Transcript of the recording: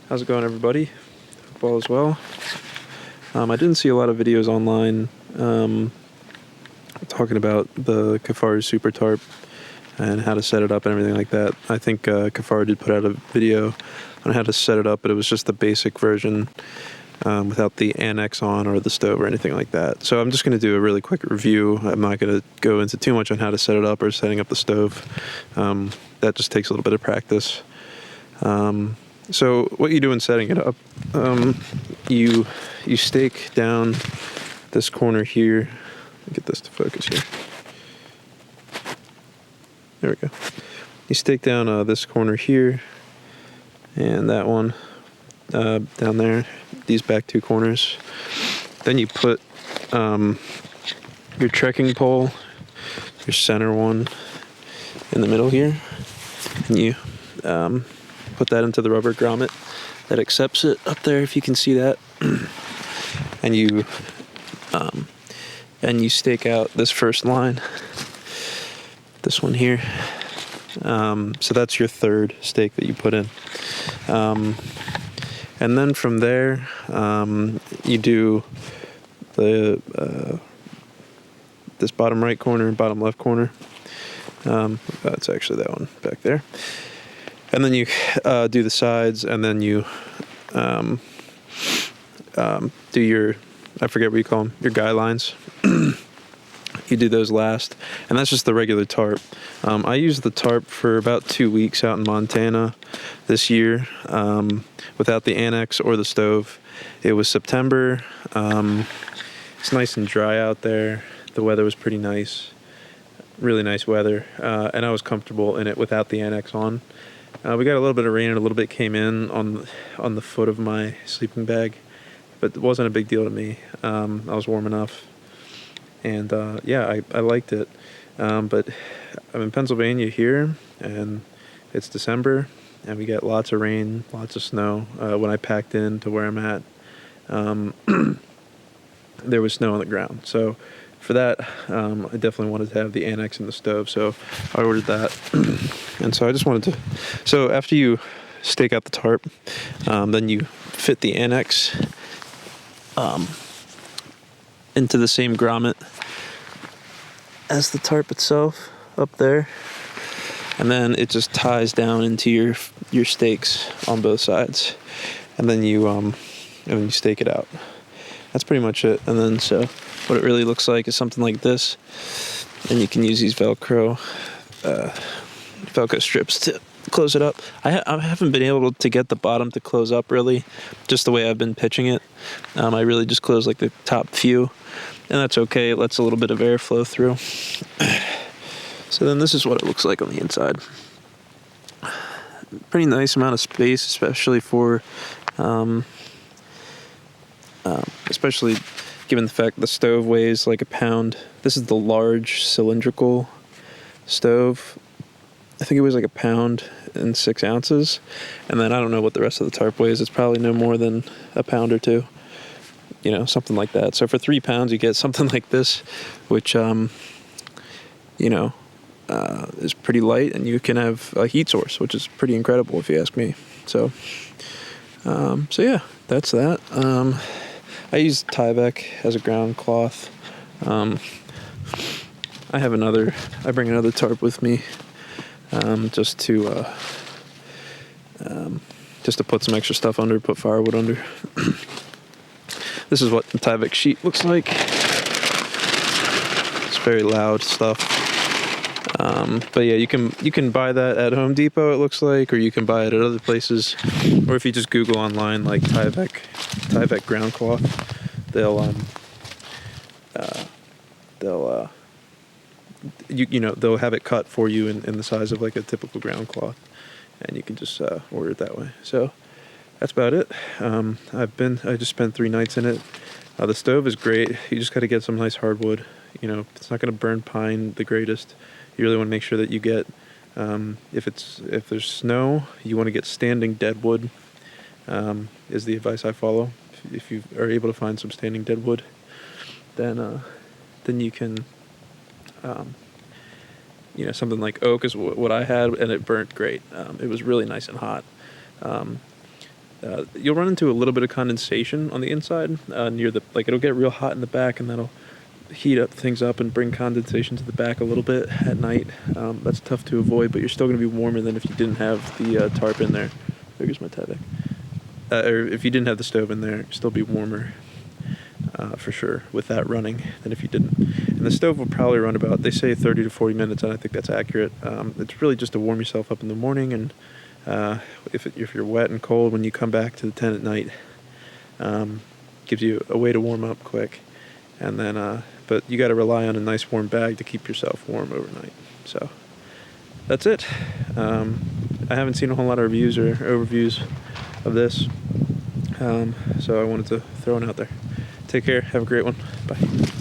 How's it going, everybody? Hope all is well. I didn't see a lot of videos online talking about the Kifaru Supertarp and how to set it up and everything like that. I think Kifaru did put out a video on how to set it up, but it was just the basic version without the Annex on or the stove or anything like that. So I'm just going to do a really quick review. I'm not going to go into too much on how to set it up or setting up the stove. That just takes a little bit of practice. So what you do in setting it up, you stake down this corner here. Get this to focus here. There we go. You stake down this corner here and that one down there, these back two corners. Then you put your trekking pole, your center one, in the middle here, and you put that into the rubber grommet that accepts it up there, if you can see that. And you stake out this first line, this one here. So that's your third stake that you put in. And then from there, you do the this bottom right corner and bottom left corner. It's actually that one back there. And then you do the sides, and then you do your, I forget what you call them, your guy lines. You do those last, and that's just the regular tarp. I used the tarp for about 2 weeks out in Montana this year without the Annex or the stove. It was September. It's nice and dry out there. The weather was pretty nice, really nice weather, and I was comfortable in it without the Annex on. We got a little bit of rain and a little bit came in on the foot of my sleeping bag, but it wasn't a big deal to me. I was warm enough. And yeah, I liked it. But I'm in Pennsylvania here, and it's December, and we get lots of rain, lots of snow. When I packed in to where I'm at, there was snow on the ground. So for that, I definitely wanted to have the Annex in the stove, so I ordered that. And so I just wanted to... So after you stake out the tarp, then you fit the Annex into the same grommet as the tarp itself up there, and then it just ties down into your stakes on both sides, and then you stake it out. That's pretty much it. And then so what it really looks like is something like this, and you can use these Velcro strips to close it up. I haven't been able to get the bottom to close up really, just the way I've been pitching it. I really just close like the top few, and that's okay. It lets a little bit of airflow through. So then this is what it looks like on the inside. Pretty nice amount of space, especially for, especially given the fact the stove weighs like a pound. This is the large cylindrical stove. I think it weighs like a pound and 6 ounces. And then I don't know what the rest of the tarp weighs. It's probably no more than a pound or two. You know, something like that. So for 3 pounds, you get something like this, which, you know, is pretty light, and you can have a heat source, which is pretty incredible if you ask me. So, so yeah, that's that. I use Tyvek as a ground cloth. I bring another tarp with me, just to put some extra stuff under, put firewood under. This is what the Tyvek sheet looks like. It's very loud stuff. But yeah, you can buy that at Home Depot, it looks like, or you can buy it at other places. Or if you just Google online like Tyvek ground cloth, they'll have it cut for you in the size of like a typical ground cloth, and you can just order it that way. So that's about it. I just spent 3 nights in it. The stove is great. You just got to get some nice hardwood. You know, it's not going to burn pine the greatest. You really want to make sure that you get, if there's snow, you want to get standing dead wood, is the advice I follow. If you are able to find some standing dead wood, then you can, something like oak is what I had, and it burnt great. It was really nice and hot. You'll run into a little bit of condensation on the inside near the, like it'll get real hot in the back, and that'll heat up things up and bring condensation to the back a little bit at night. That's tough to avoid, but you're still going to be warmer than if you didn't have the tarp in there. There goes my Tyvek. Or if you didn't have the stove in there, it'd still be warmer for sure with that running than if you didn't. And the stove will probably run about, they say 30 to 40 minutes, and I think that's accurate. It's really just to warm yourself up in the morning, and if you're wet and cold when you come back to the tent at night, gives you a way to warm up quick. And then, but you got to rely on a nice warm bag to keep yourself warm overnight. So that's it. I haven't seen a whole lot of reviews or overviews of this, so I wanted to throw it out there. Take care. Have a great one. Bye.